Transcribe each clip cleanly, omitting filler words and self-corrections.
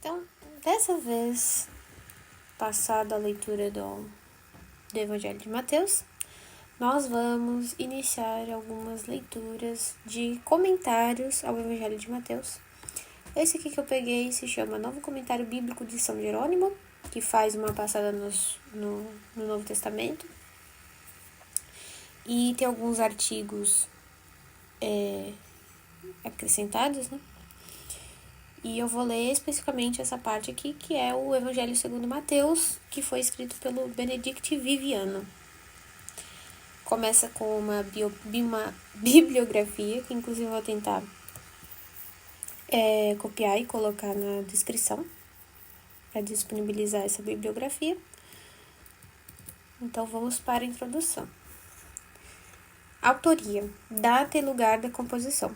Então, dessa vez, passada a leitura do Evangelho de Mateus, nós vamos iniciar algumas leituras de comentários ao Evangelho de Mateus. Esse aqui que eu peguei se chama Novo Comentário Bíblico de São Jerônimo, que faz uma passada no Novo Testamento. E tem alguns artigos acrescentados, né? E eu vou ler especificamente essa parte aqui, que é o Evangelho segundo Mateus, que foi escrito pelo Benedict Viviano. Começa com uma bibliografia, que inclusive eu vou tentar copiar e colocar na descrição, para disponibilizar essa bibliografia. Então vamos para a introdução. Autoria, data e lugar da composição.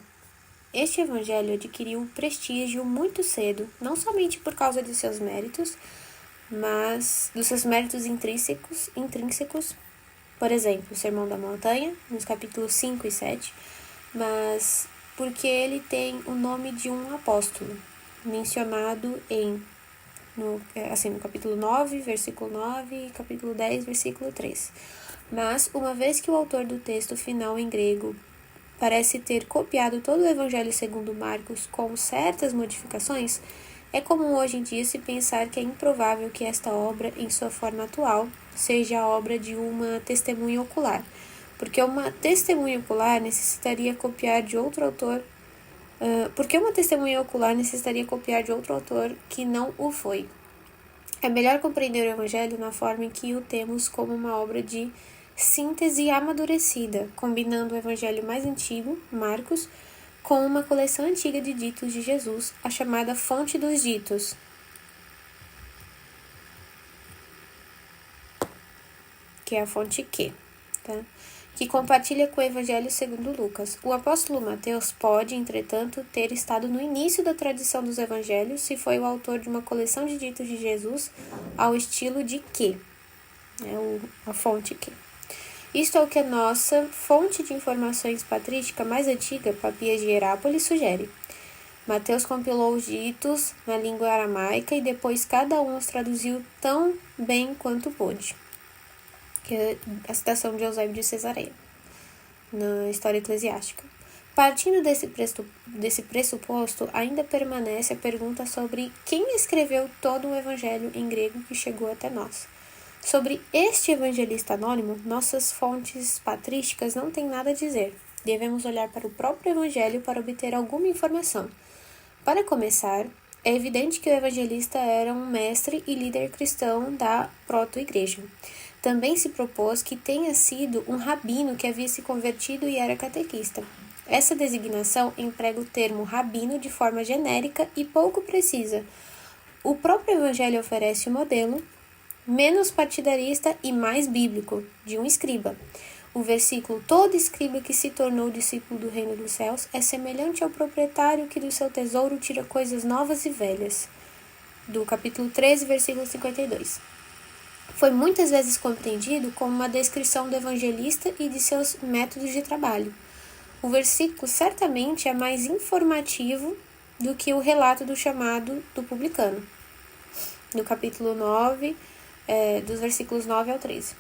Este evangelho adquiriu prestígio muito cedo, não somente por causa de seus méritos, mas dos seus méritos intrínsecos, por exemplo, o Sermão da Montanha, nos capítulos 5 e 7, mas porque ele tem o nome de um apóstolo, mencionado no capítulo 9, versículo 9 e capítulo 10, versículo 3. Mas, uma vez que o autor do texto final em grego parece ter copiado todo o Evangelho segundo Marcos com certas modificações, é comum hoje em dia se pensar que é improvável que esta obra, em sua forma atual, seja a obra de uma testemunha ocular, porque uma testemunha ocular necessitaria copiar de outro autor que não o foi. É melhor compreender o Evangelho na forma em que o temos como uma obra de síntese amadurecida, combinando o Evangelho mais antigo, Marcos, com uma coleção antiga de ditos de Jesus, a chamada Fonte dos Ditos, que é a fonte Q, tá? Que compartilha com o Evangelho segundo Lucas. O apóstolo Mateus pode, entretanto, ter estado no início da tradição dos Evangelhos se foi o autor de uma coleção de ditos de Jesus ao estilo de Q, a fonte Q. Isto é o que a nossa fonte de informações patrística mais antiga, Papias de Herápolis, sugere. Mateus compilou os ditos na língua aramaica e depois cada um os traduziu tão bem quanto pôde. Que é a citação de Eusébio de Cesareia, na História Eclesiástica. Partindo desse pressuposto, ainda permanece a pergunta sobre quem escreveu todo o evangelho em grego que chegou até nós. Sobre este evangelista anônimo, nossas fontes patrísticas não têm nada a dizer. Devemos olhar para o próprio evangelho para obter alguma informação. Para começar, é evidente que o evangelista era um mestre e líder cristão da proto-igreja. Também se propôs que tenha sido um rabino que havia se convertido e era catequista. Essa designação emprega o termo rabino de forma genérica e pouco precisa. O próprio evangelho oferece o modelo menos partidarista e mais bíblico, de um escriba. O versículo "Todo escriba que se tornou discípulo do reino dos céus é semelhante ao proprietário que do seu tesouro tira coisas novas e velhas", do capítulo 13, versículo 52. Foi muitas vezes compreendido como uma descrição do evangelista e de seus métodos de trabalho. O versículo certamente é mais informativo do que o relato do chamado do publicano, no capítulo 9, dos versículos 9 ao 13.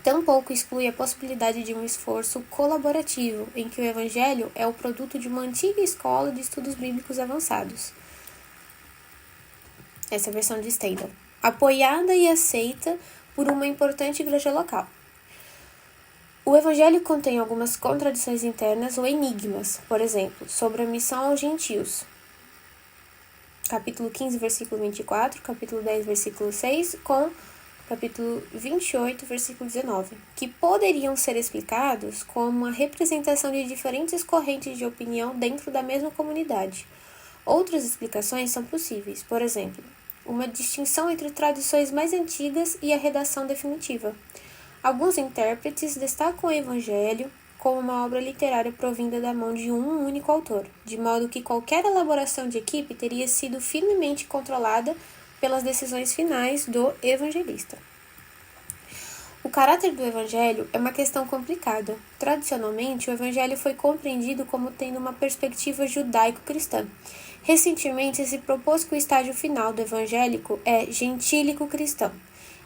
Tampouco exclui a possibilidade de um esforço colaborativo, em que o evangelho é o produto de uma antiga escola de estudos bíblicos avançados. Essa é a versão de Stendhal. Apoiada e aceita por uma importante igreja local. O evangelho contém algumas contradições internas ou enigmas, por exemplo, sobre a missão aos gentios. Capítulo 15, versículo 24, capítulo 10, versículo 6, com capítulo 28, versículo 19, que poderiam ser explicados como uma representação de diferentes correntes de opinião dentro da mesma comunidade. Outras explicações são possíveis, por exemplo, uma distinção entre tradições mais antigas e a redação definitiva. Alguns intérpretes destacam o Evangelho como uma obra literária provinda da mão de um único autor, de modo que qualquer elaboração de equipe teria sido firmemente controlada pelas decisões finais do evangelista. O caráter do Evangelho é uma questão complicada. Tradicionalmente, o Evangelho foi compreendido como tendo uma perspectiva judaico-cristã. Recentemente se propôs que o estágio final do evangélico é gentílico-cristão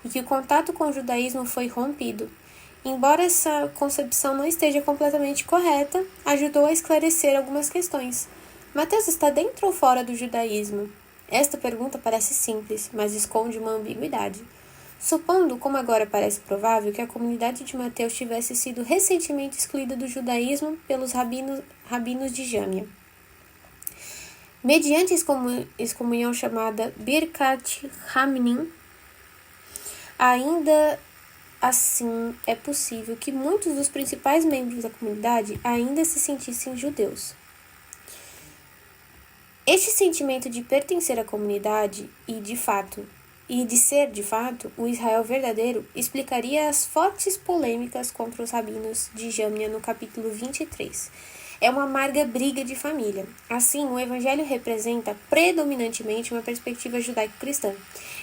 e que o contato com o judaísmo foi rompido. Embora essa concepção não esteja completamente correta, ajudou a esclarecer algumas questões. Mateus está dentro ou fora do judaísmo? Esta pergunta parece simples, mas esconde uma ambiguidade. Supondo, como agora parece provável, que a comunidade de Mateus tivesse sido recentemente excluída do judaísmo pelos rabinos de Jâmia. Mediante excomunhão chamada Birkat Hamnin, ainda assim é possível que muitos dos principais membros da comunidade ainda se sentissem judeus. Este sentimento de pertencer à comunidade e de ser, de fato, o Israel verdadeiro, explicaria as fortes polêmicas contra os rabinos de Jâmia no capítulo 23. É uma amarga briga de família. Assim, o Evangelho representa predominantemente uma perspectiva judaico-cristã,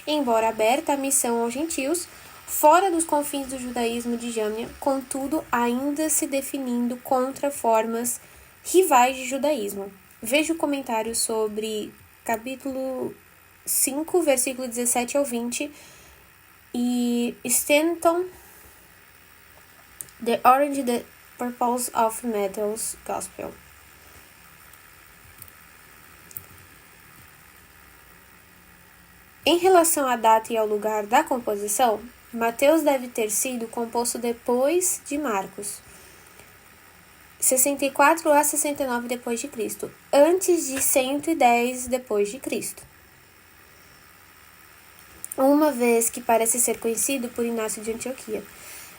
embora aberta à missão aos gentios, fora dos confins do judaísmo de Jâmia, contudo, ainda se definindo contra formas rivais de judaísmo. Veja o comentário sobre capítulo 5, versículo 17 ao 20, e Stanton, The Origin, the Purpose of Matthew's Gospel. Em relação à data e ao lugar da composição, Mateus deve ter sido composto depois de Marcos, 64 a 69 depois de Cristo, antes de 110 depois de Cristo. Uma vez que parece ser conhecido por Inácio de Antioquia.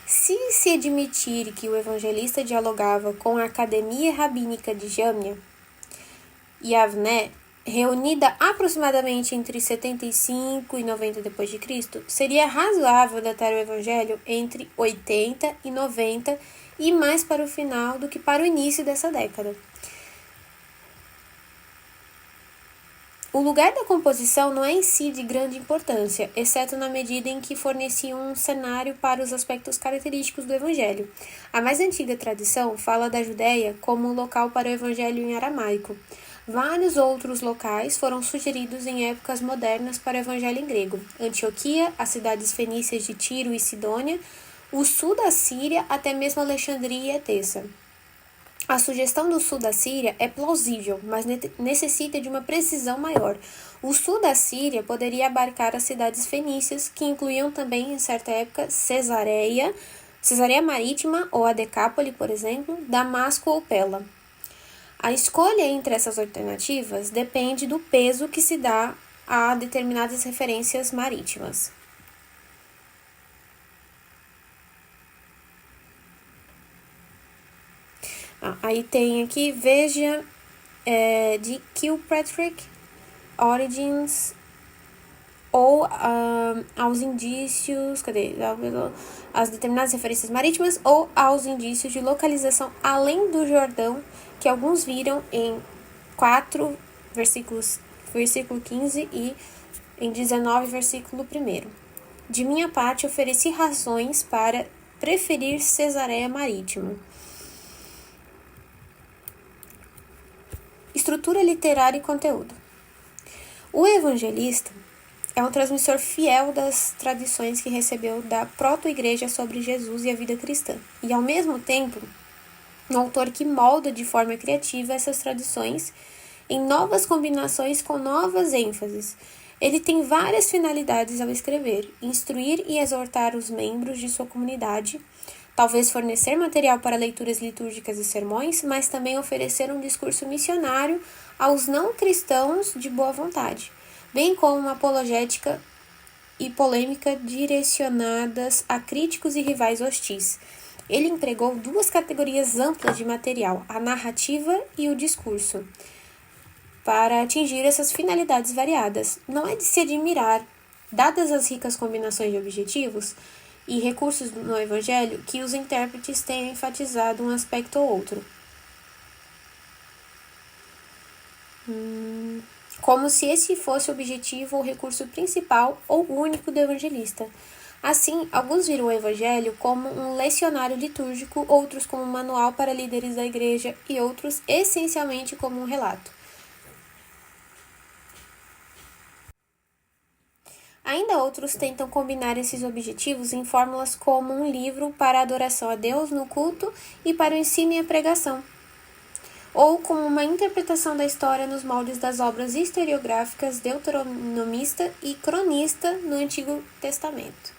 Se admitir que o evangelista dialogava com a Academia Rabínica de Jâmia, Yavné, reunida aproximadamente entre 75 e 90 depois de Cristo, seria razoável datar o evangelho entre 80 e 90 e mais para o final do que para o início dessa década. O lugar da composição não é em si de grande importância, exceto na medida em que fornecia um cenário para os aspectos característicos do Evangelho. A mais antiga tradição fala da Judéia como um local para o Evangelho em aramaico. Vários outros locais foram sugeridos em épocas modernas para o Evangelho em grego. Antioquia, as cidades fenícias de Tiro e Sidônia, o sul da Síria, até mesmo Alexandria e Etessa. A sugestão do sul da Síria é plausível, mas necessita de uma precisão maior. O sul da Síria poderia abarcar as cidades fenícias, que incluíam também, em certa época, Cesareia Marítima ou a Decápole, por exemplo, Damasco ou Pela. A escolha entre essas alternativas depende do peso que se dá a determinadas referências marítimas. Aí tem aqui, veja, de Kilpatrick, Origins, ou aos indícios, as determinadas referências marítimas, ou aos indícios de localização além do Jordão, que alguns viram em 4, versículo 15 e em 19, versículo 1. De minha parte, ofereci razões para preferir Cesareia Marítima. Estrutura literária e conteúdo. O evangelista é um transmissor fiel das tradições que recebeu da proto-igreja sobre Jesus e a vida cristã, e ao mesmo tempo, um autor que molda de forma criativa essas tradições em novas combinações com novas ênfases. Ele tem várias finalidades ao escrever: instruir e exortar os membros de sua comunidade, talvez fornecer material para leituras litúrgicas e sermões, mas também oferecer um discurso missionário aos não cristãos de boa vontade, bem como uma apologética e polêmica direcionadas a críticos e rivais hostis. Ele empregou duas categorias amplas de material, a narrativa e o discurso, para atingir essas finalidades variadas. Não é de se admirar, dadas as ricas combinações de objetivos e recursos no Evangelho, que os intérpretes tenham enfatizado um aspecto ou outro. Como se esse fosse o objetivo ou recurso principal ou único do evangelista. Assim, alguns viram o Evangelho como um lecionário litúrgico, outros como um manual para líderes da igreja e outros essencialmente como um relato. Ainda outros tentam combinar esses objetivos em fórmulas como um livro para a adoração a Deus no culto e para o ensino e a pregação, ou como uma interpretação da história nos moldes das obras historiográficas deuteronomista e cronista no Antigo Testamento,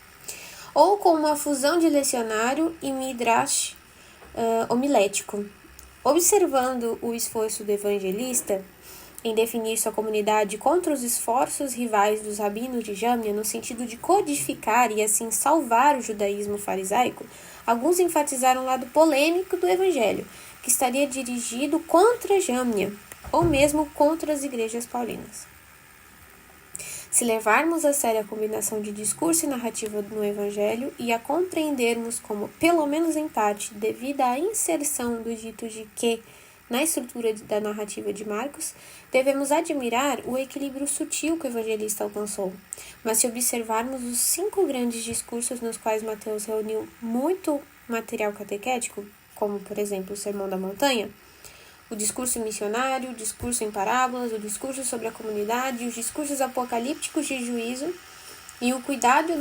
ou com uma fusão de lecionário e midrash homilético. Observando o esforço do evangelista em definir sua comunidade contra os esforços rivais dos rabinos de Jâmnia no sentido de codificar e assim salvar o judaísmo farisaico, alguns enfatizaram o lado polêmico do evangelho, que estaria dirigido contra Jâmnia, ou mesmo contra as igrejas paulinas. Se levarmos a sério a combinação de discurso e narrativa no Evangelho e a compreendermos como, pelo menos em parte, devido à inserção do dito de que na estrutura da narrativa de Marcos, devemos admirar o equilíbrio sutil que o evangelista alcançou. Mas se observarmos os 5 grandes discursos nos quais Mateus reuniu muito material catequético, como, por exemplo, o Sermão da Montanha, o discurso missionário, o discurso em parábolas, o discurso sobre a comunidade, os discursos apocalípticos de juízo e o cuidado e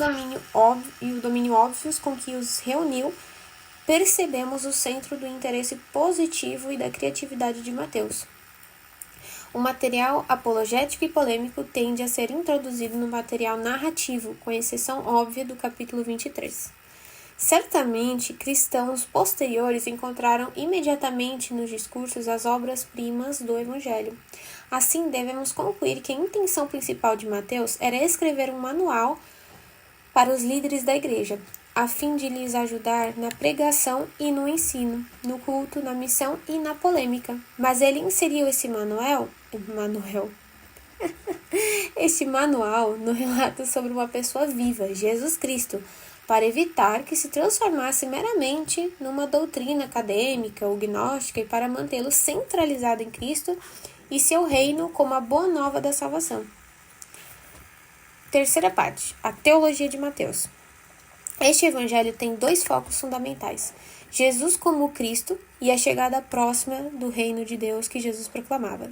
o domínio óbvios com que os reuniu, percebemos o centro do interesse positivo e da criatividade de Mateus. O material apologético e polêmico tende a ser introduzido no material narrativo, com exceção óbvia do capítulo 23. Certamente, cristãos posteriores encontraram imediatamente nos discursos as obras-primas do Evangelho. Assim, devemos concluir que a intenção principal de Mateus era escrever um manual para os líderes da igreja, a fim de lhes ajudar na pregação e no ensino, no culto, na missão e na polêmica. Mas ele inseriu esse manual no relato sobre uma pessoa viva, Jesus Cristo, para evitar que se transformasse meramente numa doutrina acadêmica ou gnóstica e para mantê-lo centralizado em Cristo e seu reino como a boa nova da salvação. Terceira parte, a teologia de Mateus. Este evangelho tem 2 focos fundamentais: Jesus como Cristo e a chegada próxima do reino de Deus que Jesus proclamava.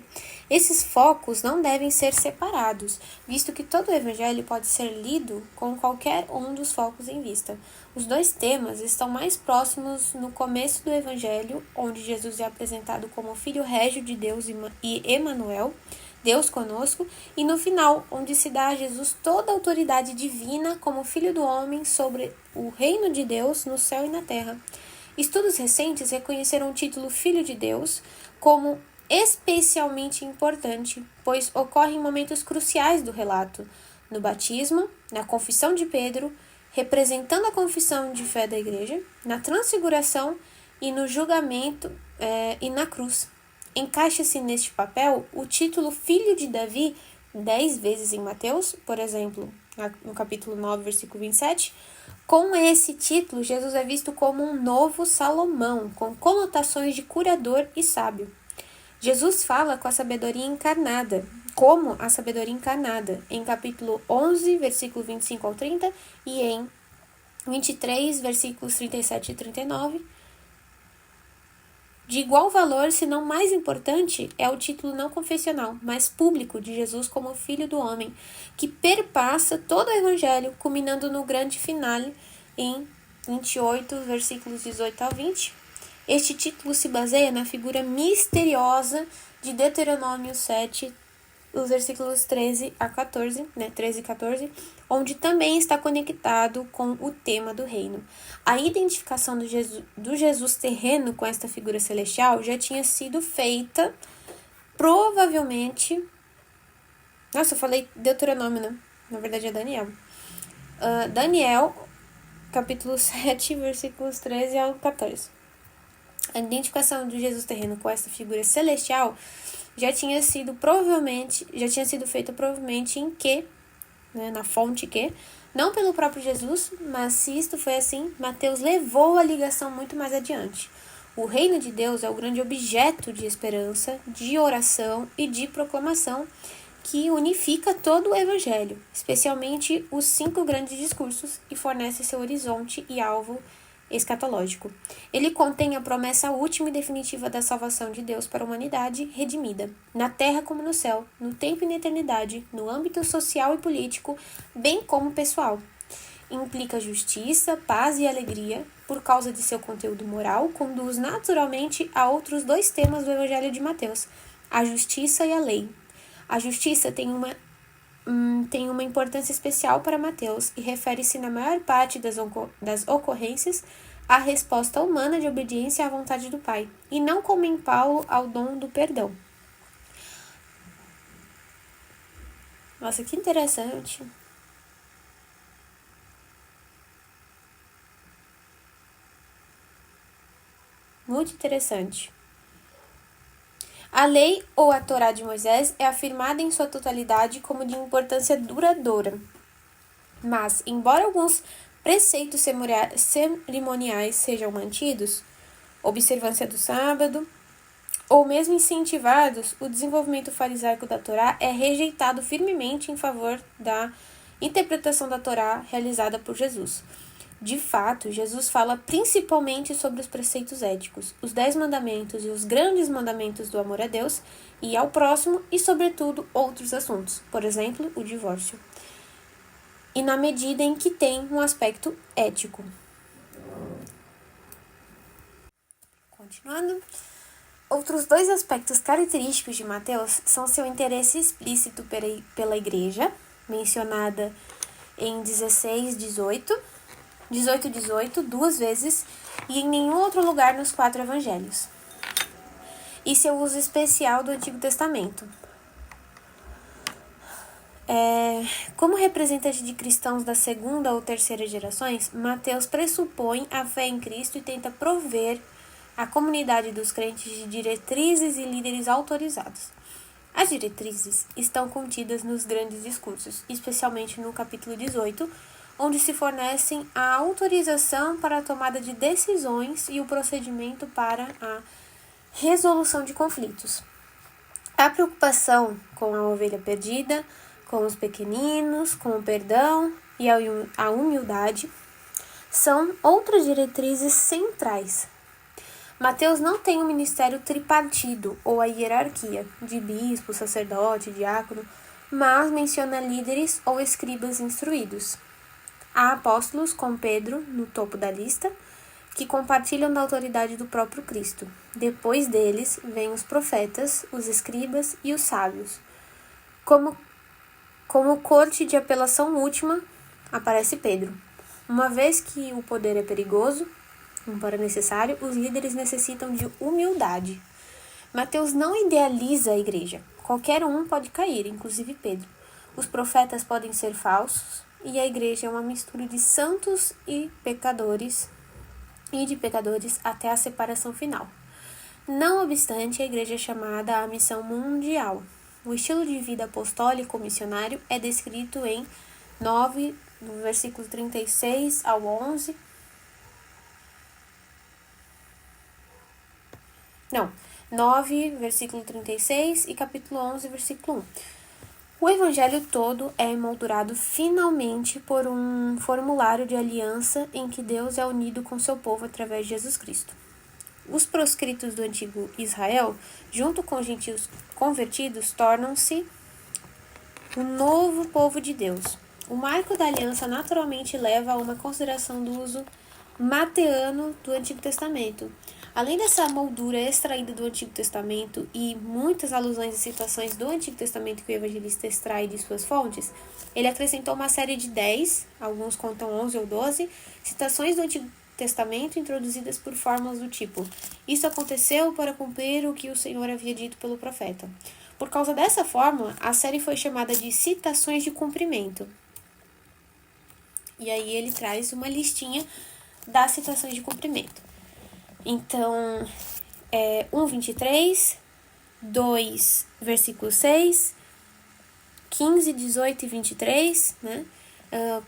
Esses focos não devem ser separados, visto que todo o evangelho pode ser lido com qualquer um dos focos em vista. Os 2 temas estão mais próximos no começo do evangelho, onde Jesus é apresentado como Filho Régio de Deus e Emanuel, Deus conosco, e no final, onde se dá a Jesus toda a autoridade divina como Filho do Homem sobre o reino de Deus no céu e na terra. Estudos recentes reconheceram o título Filho de Deus como especialmente importante, pois ocorre em momentos cruciais do relato, no batismo, na confissão de Pedro, representando a confissão de fé da igreja, na transfiguração e no julgamento e na cruz. Encaixa-se neste papel o título Filho de Davi 10 vezes em Mateus, por exemplo, no capítulo 9, versículo 27. Com esse título, Jesus é visto como um novo Salomão, com conotações de curador e sábio. Jesus fala com a sabedoria encarnada, como a sabedoria encarnada, em capítulo 11, versículo 25 ao 30, e em 23, versículos 37 e 39. De igual valor, se não mais importante, é o título não confessional, mas público de Jesus como Filho do Homem, que perpassa todo o Evangelho, culminando no grande finale em 28, versículos 18 ao 20. Este título se baseia na figura misteriosa de Deuteronômio 7, os versículos 13 a 14, 13 e 14, onde também está conectado com o tema do reino. A identificação do Jesus terreno com esta figura celestial já tinha sido feita, provavelmente... Nossa, eu falei Deuteronômio, né? Na verdade é Daniel. Daniel, capítulo 7, versículos 13 ao 14. A identificação do Jesus terreno com esta figura celestial já tinha sido feita provavelmente em que, na fonte que, não pelo próprio Jesus, mas se isto foi assim, Mateus levou a ligação muito mais adiante. O reino de Deus é o grande objeto de esperança, de oração e de proclamação que unifica todo o evangelho, especialmente os 5 grandes discursos, e fornece seu horizonte e alvo escatológico. Ele contém a promessa última e definitiva da salvação de Deus para a humanidade redimida, na terra como no céu, no tempo e na eternidade, no âmbito social e político, bem como pessoal. Implica justiça, paz e alegria, por causa de seu conteúdo moral, conduz naturalmente a outros dois temas do Evangelho de Mateus, a justiça e a lei. A justiça tem uma importância especial para Mateus e refere-se na maior parte das ocorrências à resposta humana de obediência à vontade do Pai, e não como em Paulo ao dom do perdão. Nossa, que interessante. Muito interessante. A lei ou a Torá de Moisés é afirmada em sua totalidade como de importância duradoura. Mas, embora alguns preceitos cerimoniais sejam mantidos, observância do sábado, ou mesmo incentivados, o desenvolvimento farisaico da Torá é rejeitado firmemente em favor da interpretação da Torá realizada por Jesus. De fato, Jesus fala principalmente sobre os preceitos éticos, os 10 mandamentos e os grandes mandamentos do amor a Deus e ao próximo e, sobretudo, outros assuntos, por exemplo, o divórcio. E na medida em que tem um aspecto ético. Continuando. Outros dois aspectos característicos de Mateus são seu interesse explícito pela igreja, mencionada em 18, 2 vezes, e em nenhum outro lugar nos 4 evangelhos. E seu uso especial do Antigo Testamento. Como representante de cristãos da segunda ou terceira gerações, Mateus pressupõe a fé em Cristo e tenta prover a comunidade dos crentes de diretrizes e líderes autorizados. As diretrizes estão contidas nos grandes discursos, especialmente no capítulo 18, onde se fornecem a autorização para a tomada de decisões e o procedimento para a resolução de conflitos. A preocupação com a ovelha perdida, com os pequeninos, com o perdão e a humildade são outras diretrizes centrais. Mateus não tem um ministério tripartido ou a hierarquia de bispo, sacerdote, diácono, mas menciona líderes ou escribas instruídos. Há apóstolos, como Pedro, no topo da lista, que compartilham da autoridade do próprio Cristo. Depois deles, vêm os profetas, os escribas e os sábios. Como corte de apelação última, aparece Pedro. Uma vez que o poder é perigoso, embora necessário, os líderes necessitam de humildade. Mateus não idealiza a igreja. Qualquer um pode cair, inclusive Pedro. Os profetas podem ser falsos, e a igreja é uma mistura de santos e de pecadores até a separação final. Não obstante, a igreja é chamada à missão mundial. O estilo de vida apostólico missionário é descrito em 9, do versículo 36 ao 11. 9, versículo 36 e capítulo 11, versículo 1. O evangelho todo é emoldurado finalmente por um formulário de aliança em que Deus é unido com seu povo através de Jesus Cristo. Os proscritos do antigo Israel, junto com os gentios convertidos, tornam-se o novo povo de Deus. O marco da aliança naturalmente leva a uma consideração do uso mateano do Antigo Testamento. Além dessa moldura extraída do Antigo Testamento e muitas alusões e citações do Antigo Testamento que o evangelista extrai de suas fontes, ele acrescentou uma série de 10, alguns contam 11 ou 12, citações do Antigo Testamento introduzidas por fórmulas do tipo: isso aconteceu para cumprir o que o Senhor havia dito pelo profeta. Por causa dessa fórmula, a série foi chamada de citações de cumprimento. E aí ele traz uma listinha das citações de cumprimento. Então, 1:23, 2, versículo 6, 15, 18 e 23, né?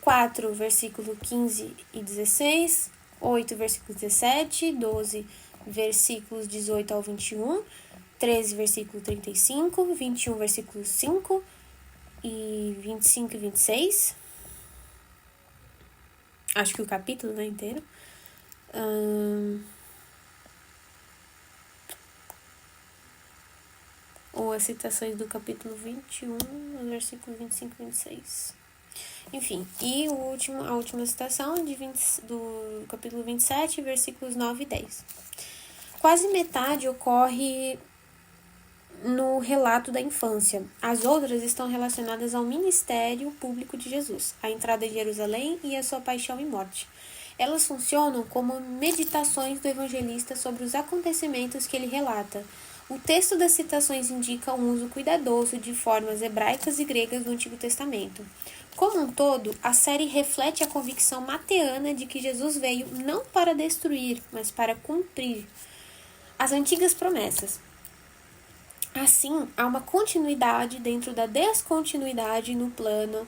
4, versículo 15 e 16, 8, versículo 17, 12, versículos 18 ao 21, 13, versículo 35, 21, versículo 5 e 25 e 26. Acho que o capítulo, né, inteiro. Ou as citações do capítulo 21, versículo 25 e 26. Enfim, e a última citação do capítulo 27, versículos 9 e 10. Quase metade ocorre no relato da infância. As outras estão relacionadas ao ministério público de Jesus, a entrada em Jerusalém e a sua paixão e morte. Elas funcionam como meditações do evangelista sobre os acontecimentos que ele relata. O texto das citações indica um uso cuidadoso de formas hebraicas e gregas do Antigo Testamento. Como um todo, a série reflete a convicção mateana de que Jesus veio não para destruir, mas para cumprir as antigas promessas. Assim, há uma continuidade dentro da descontinuidade no plano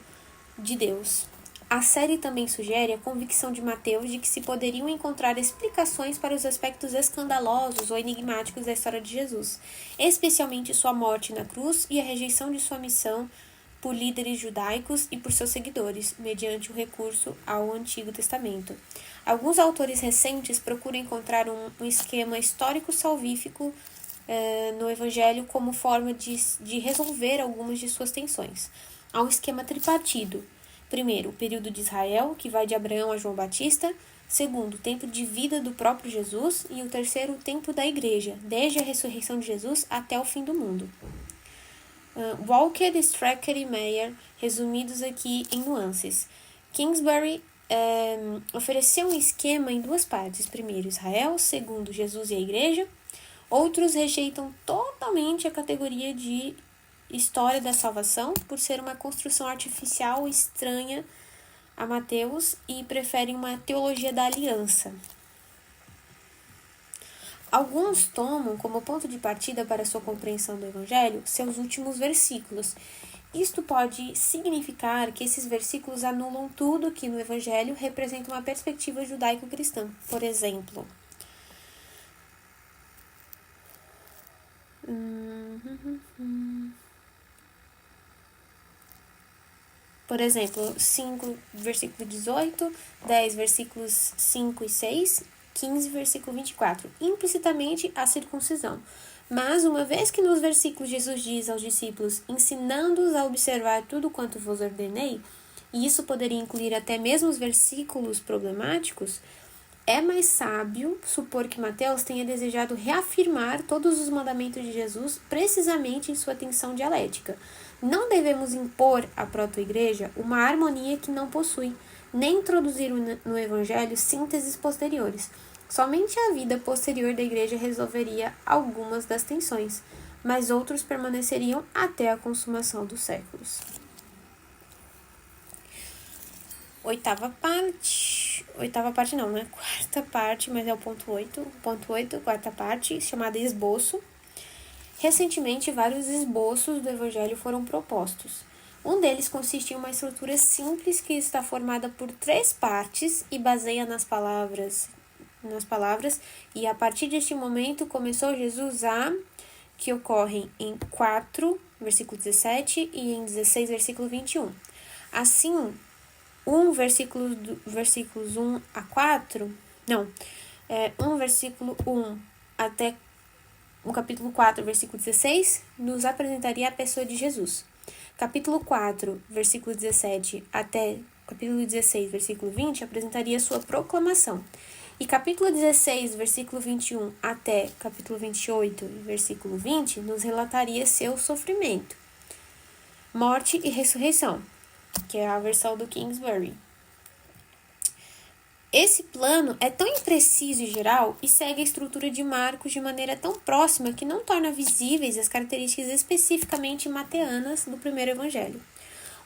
de Deus. A série também sugere a convicção de Mateus de que se poderiam encontrar explicações para os aspectos escandalosos ou enigmáticos da história de Jesus, especialmente sua morte na cruz e a rejeição de sua missão por líderes judaicos e por seus seguidores, mediante o recurso ao Antigo Testamento. Alguns autores recentes procuram encontrar um esquema histórico-salvífico no Evangelho como forma de resolver algumas de suas tensões. Há um esquema tripartido. Primeiro, o período de Israel, que vai de Abraão a João Batista. Segundo, o tempo de vida do próprio Jesus. E o terceiro, o tempo da igreja, desde a ressurreição de Jesus até o fim do mundo. Walker, Strecker e Meyer, resumidos aqui em nuances. Kingsbury ofereceu um esquema em duas partes. Primeiro, Israel. Segundo, Jesus e a igreja. Outros rejeitam totalmente a categoria de história da salvação por ser uma construção artificial estranha a Mateus e preferem uma teologia da aliança. Alguns tomam como ponto de partida para sua compreensão do Evangelho seus últimos versículos. Isto pode significar que esses versículos anulam tudo que no Evangelho representa uma perspectiva judaico-cristã. Por exemplo, Por exemplo, 5, versículo 18, 10, versículos 5 e 6, 15, versículo 24. Implicitamente, a circuncisão. Mas, uma vez que nos versículos Jesus diz aos discípulos, ensinando-os a observar tudo quanto vos ordenei, e isso poderia incluir até mesmo os versículos problemáticos, é mais sábio supor que Mateus tenha desejado reafirmar todos os mandamentos de Jesus precisamente em sua tensão dialética. Não devemos impor à proto-igreja uma harmonia que não possui, nem introduzir no Evangelho sínteses posteriores. Somente a vida posterior da igreja resolveria algumas das tensões, mas outros permaneceriam até a consumação dos séculos. Quarta parte, mas é o ponto 8. Ponto 8, quarta parte, chamada esboço. Recentemente, vários esboços do Evangelho foram propostos. Um deles consiste em uma estrutura simples que está formada por 3 partes e baseia nas palavras, e a partir deste momento começou Jesus que ocorrem em 4, versículo 17, e em 16, versículo 21. Assim, versículos 1 a 4, versículo 1 até o capítulo 4, versículo 16, nos apresentaria a pessoa de Jesus. Capítulo 4, versículo 17 até capítulo 16, versículo 20, apresentaria sua proclamação. E capítulo 16, versículo 21 até capítulo 28, versículo 20, nos relataria seu sofrimento, morte e ressurreição, que é a versão do Kingsbury. Esse plano é tão impreciso e geral e segue a estrutura de Marcos de maneira tão próxima que não torna visíveis as características especificamente mateanas do primeiro evangelho.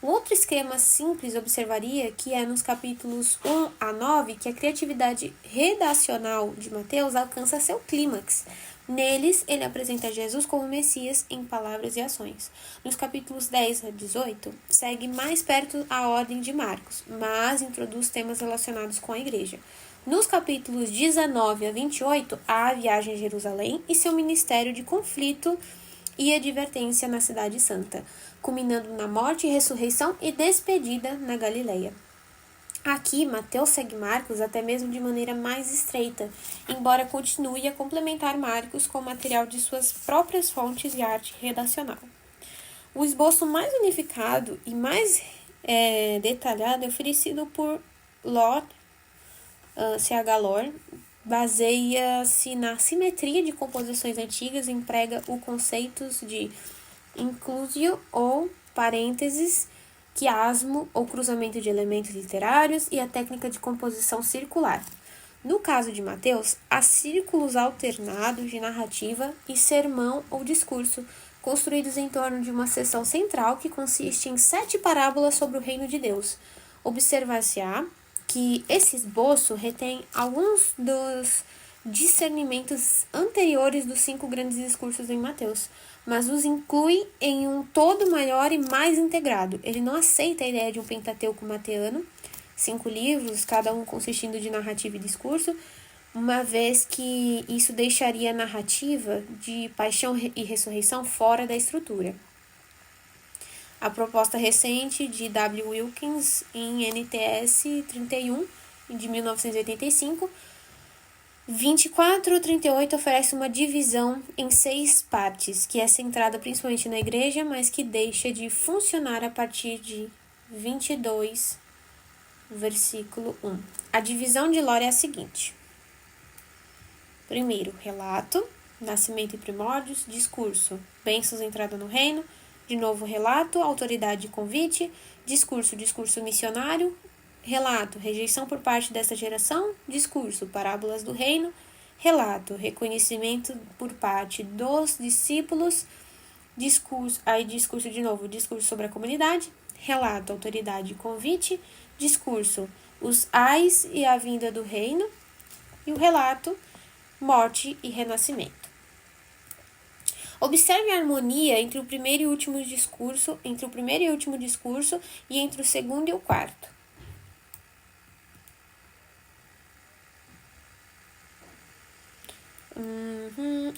Um outro esquema simples observaria que é nos capítulos 1 a 9 que a criatividade redacional de Mateus alcança seu clímax. Neles, ele apresenta Jesus como Messias em palavras e ações. Nos capítulos 10 a 18, segue mais perto a ordem de Marcos, mas introduz temas relacionados com a igreja. Nos capítulos 19 a 28, há a viagem a Jerusalém e seu ministério de conflito e advertência na Cidade Santa, culminando na morte, ressurreição e despedida na Galileia. Aqui, Mateus segue Marcos até mesmo de maneira mais estreita, embora continue a complementar Marcos com material de suas próprias fontes e arte redacional. O esboço mais unificado e mais detalhado é oferecido por Lord C.H. Lord, baseia-se na simetria de composições antigas e emprega o conceito de inclusio ou parênteses, quiasmo ou cruzamento de elementos literários e a técnica de composição circular. No caso de Mateus, há círculos alternados de narrativa e sermão ou discurso, construídos em torno de uma seção central que consiste em 7 parábolas sobre o reino de Deus. Observar-se-á que esse esboço retém alguns dos discernimentos anteriores dos 5 grandes discursos em Mateus, mas os inclui em um todo maior e mais integrado. Ele não aceita a ideia de um Pentateuco mateano, 5 livros, cada um consistindo de narrativa e discurso, uma vez que isso deixaria a narrativa de paixão e ressurreição fora da estrutura. A proposta recente de W. Wilkins em NTS 31, de 1985, 2438 oferece uma divisão em 6 partes, que é centrada principalmente na igreja, mas que deixa de funcionar a partir de 22, versículo 1. A divisão de Lore é a seguinte. Primeiro, relato, nascimento e primórdios, discurso, bênçãos, entrada no reino, de novo relato, autoridade e convite, discurso missionário, relato, rejeição por parte desta geração, discurso, parábolas do reino, relato, reconhecimento por parte dos discípulos, discurso sobre a comunidade, relato, autoridade e convite, discurso, os ais e a vinda do reino, e o relato, morte e renascimento. Observe a harmonia entre o primeiro e último discurso, entre o segundo e o quarto.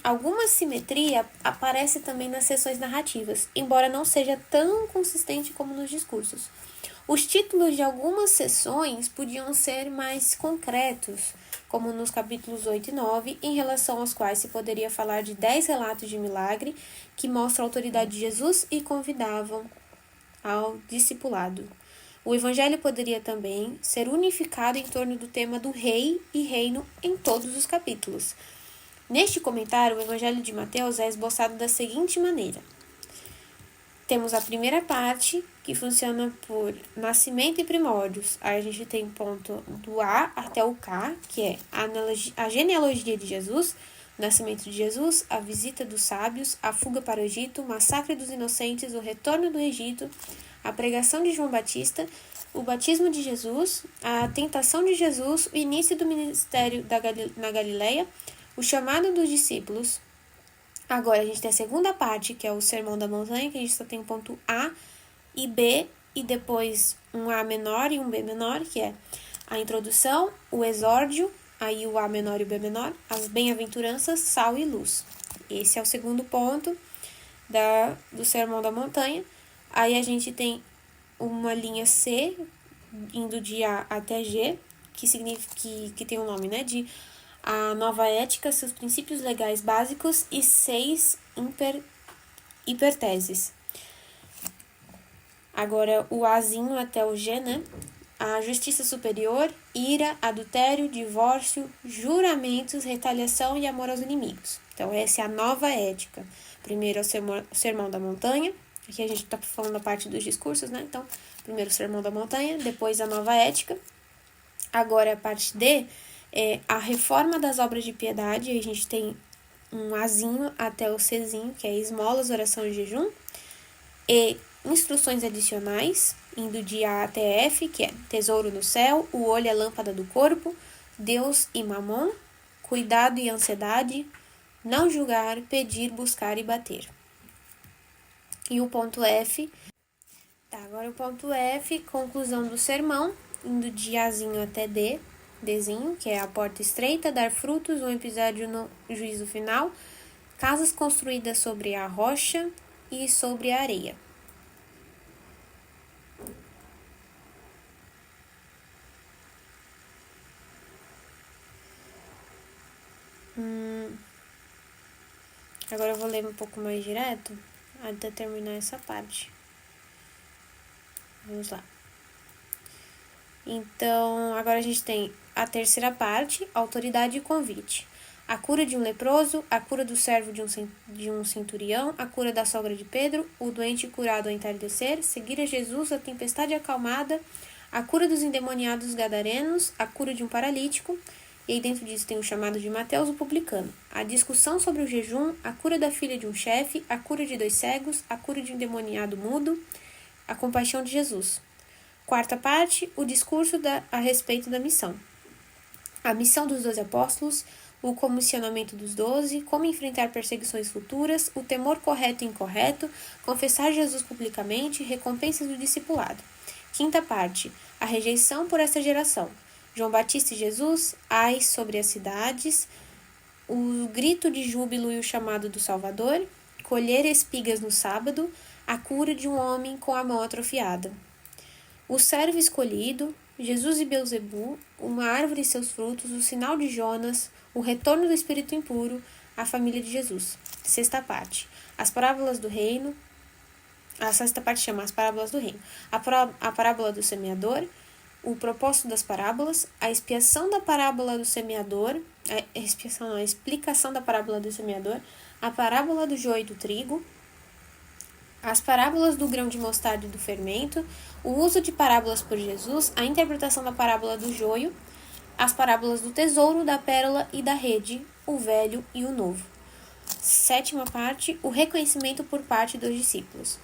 Alguma simetria aparece também nas seções narrativas, embora não seja tão consistente como nos discursos. Os títulos de algumas seções podiam ser mais concretos, como nos capítulos 8 e 9, em relação aos quais se poderia falar de 10 relatos de milagre que mostram a autoridade de Jesus e convidavam ao discipulado. O evangelho poderia também ser unificado em torno do tema do rei e reino em todos os capítulos. Neste comentário, o evangelho de Mateus é esboçado da seguinte maneira. Temos a primeira parte, que funciona por nascimento e primórdios. Aí a gente tem ponto do A até o K, que é a genealogia de Jesus, o nascimento de Jesus, a visita dos sábios, a fuga para o Egito, o massacre dos inocentes, o retorno do Egito, a pregação de João Batista, o batismo de Jesus, a tentação de Jesus, o início do ministério na Galileia, o chamado dos discípulos. Agora a gente tem a segunda parte, que é o Sermão da Montanha, que a gente só tem ponto A e B, e depois um A menor e um B menor, que é a introdução, o exórdio, aí o A menor e o B menor, as bem-aventuranças, sal e luz. Esse é o segundo ponto do Sermão da Montanha. Aí a gente tem uma linha C, indo de A até G, que significa que tem o nome, né, de a nova ética, seus princípios legais básicos e 6 hiperteses. Agora, o Azinho até o G, né? A justiça superior, ira, adultério, divórcio, juramentos, retaliação e amor aos inimigos. Então, essa é a nova ética. Primeiro é o Sermão da Montanha. Aqui a gente está falando a parte dos discursos, né? Então, primeiro o Sermão da Montanha, depois a nova ética. Agora, a parte D é a reforma das obras de piedade. Aí a gente tem um Azinho até o Czinho, que é esmolas, oração e jejum. E instruções adicionais, indo de A até F, que é tesouro no céu, o olho é lâmpada do corpo, Deus e mamon, cuidado e ansiedade, não julgar, pedir, buscar e bater. E o ponto F. Agora o ponto F, conclusão do sermão, indo de Azinho até D, Dzinho, que é a porta estreita, dar frutos, um episódio no juízo final, casas construídas sobre a rocha e sobre a areia. Agora eu vou ler um pouco mais direto até terminar essa parte. Vamos lá. Então, agora a gente tem a terceira parte, autoridade e convite. A cura de um leproso, a cura do servo de um centurião, a cura da sogra de Pedro, o doente curado ao entardecer, seguir a Jesus, a tempestade acalmada, a cura dos endemoniados gadarenos, a cura de um paralítico, e aí dentro disso tem o chamado de Mateus, o publicano. A discussão sobre o jejum, a cura da filha de um chefe, a cura de 2 cegos, a cura de um endemoniado mudo, a compaixão de Jesus. Quarta parte, o discurso a respeito da missão. A missão dos 12 apóstolos, o comissionamento dos 12, como enfrentar perseguições futuras, o temor correto e incorreto, confessar Jesus publicamente, recompensas do discipulado. Quinta parte, a rejeição por essa geração. João Batista e Jesus, ai sobre as cidades, o grito de júbilo e o chamado do Salvador, colher espigas no sábado, a cura de um homem com a mão atrofiada. O servo escolhido, Jesus e Belzebu, uma árvore e seus frutos, o sinal de Jonas, o retorno do espírito impuro, a família de Jesus. Sexta parte, as parábolas do reino. A sexta parte chama as parábolas do reino. A parábola do semeador, o propósito das parábolas, a expiação da parábola do semeador, a explicação da parábola do semeador, a parábola do joio e do trigo, as parábolas do grão de mostarda e do fermento, o uso de parábolas por Jesus, a interpretação da parábola do joio, as parábolas do tesouro, da pérola e da rede, o velho e o novo. Sétima parte, o reconhecimento por parte dos discípulos.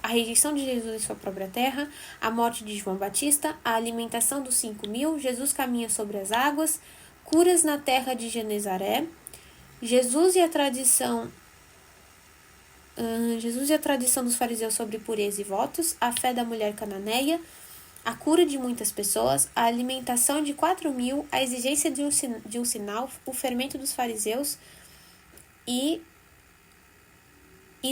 A rejeição de Jesus em sua própria terra, a morte de João Batista, a alimentação dos 5.000, Jesus caminha sobre as águas, curas na terra de Genezaré, Jesus e a tradição dos fariseus sobre pureza e votos, a fé da mulher cananeia, a cura de muitas pessoas, a alimentação de 4.000, a exigência de um sinal, o fermento dos fariseus e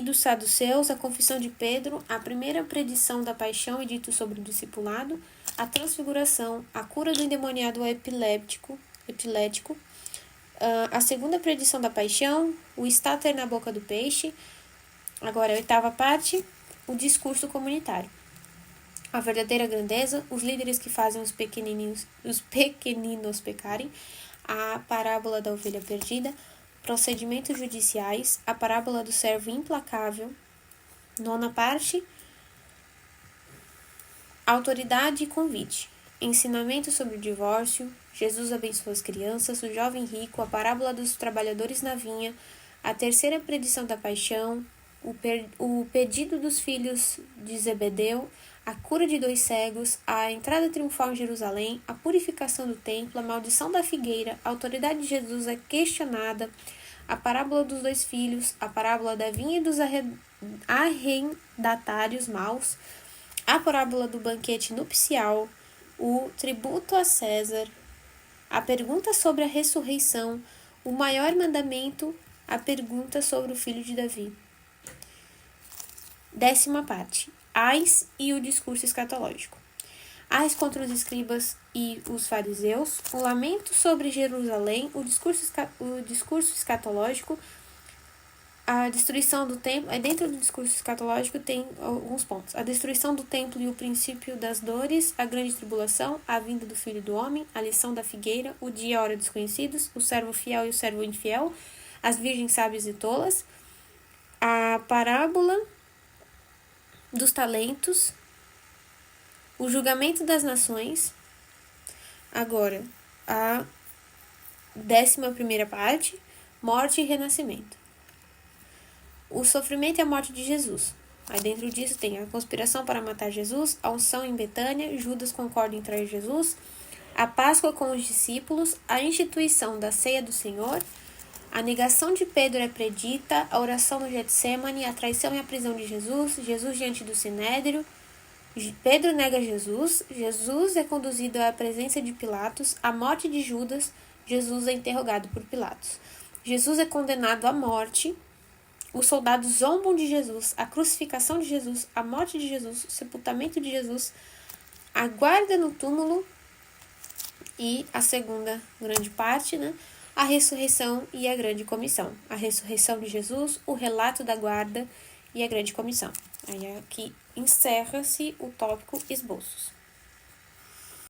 dos saduceus, a confissão de Pedro, a primeira predição da paixão e dito sobre o discipulado, a transfiguração, a cura do endemoniado epilético, a segunda predição da paixão, o estáter na boca do peixe. Agora, a oitava parte, o discurso comunitário. A verdadeira grandeza, os líderes que fazem os pequeninos pecarem, a parábola da ovelha perdida, procedimentos judiciais, a parábola do servo implacável. Nona parte, autoridade e convite. Ensinamento sobre o divórcio, Jesus abençoa as crianças, o jovem rico, a parábola dos trabalhadores na vinha, a terceira predição da paixão, o pedido dos filhos de Zebedeu, a cura de 2 cegos, a entrada triunfal em Jerusalém, a purificação do templo, a maldição da figueira, a autoridade de Jesus é questionada, a parábola dos 2 filhos, a parábola da vinha e dos arrendatários maus, a parábola do banquete nupcial, o tributo a César, a pergunta sobre a ressurreição, o maior mandamento, a pergunta sobre o filho de Davi. Décima parte, Ais e o discurso escatológico. Ais contra os escribas e os fariseus, o lamento sobre Jerusalém, o discurso escatológico, a destruição do templo. Dentro do discurso escatológico tem alguns pontos. A destruição do templo e o princípio das dores, a grande tribulação, a vinda do Filho do Homem, a lição da figueira, o dia e a hora desconhecidos, o servo fiel e o servo infiel, as virgens sábias e tolas, a parábola dos talentos, o julgamento das nações. Agora, a 11ª parte, morte e renascimento. O sofrimento e a morte de Jesus. Aí dentro disso tem a conspiração para matar Jesus, a unção em Betânia, Judas concorda em trair Jesus, a Páscoa com os discípulos, a instituição da ceia do Senhor, a negação de Pedro é predita, a oração no Getsemane, a traição e a prisão de Jesus, Jesus diante do Sinédrio, Pedro nega Jesus, Jesus é conduzido à presença de Pilatos, a morte de Judas, Jesus é interrogado por Pilatos. Jesus é condenado à morte, os soldados zombam de Jesus, a crucificação de Jesus, a morte de Jesus, o sepultamento de Jesus, a guarda no túmulo e a segunda grande parte, a ressurreição e a grande comissão. A ressurreição de Jesus, o relato da guarda e a grande comissão. Aí aqui encerra-se o tópico esboços.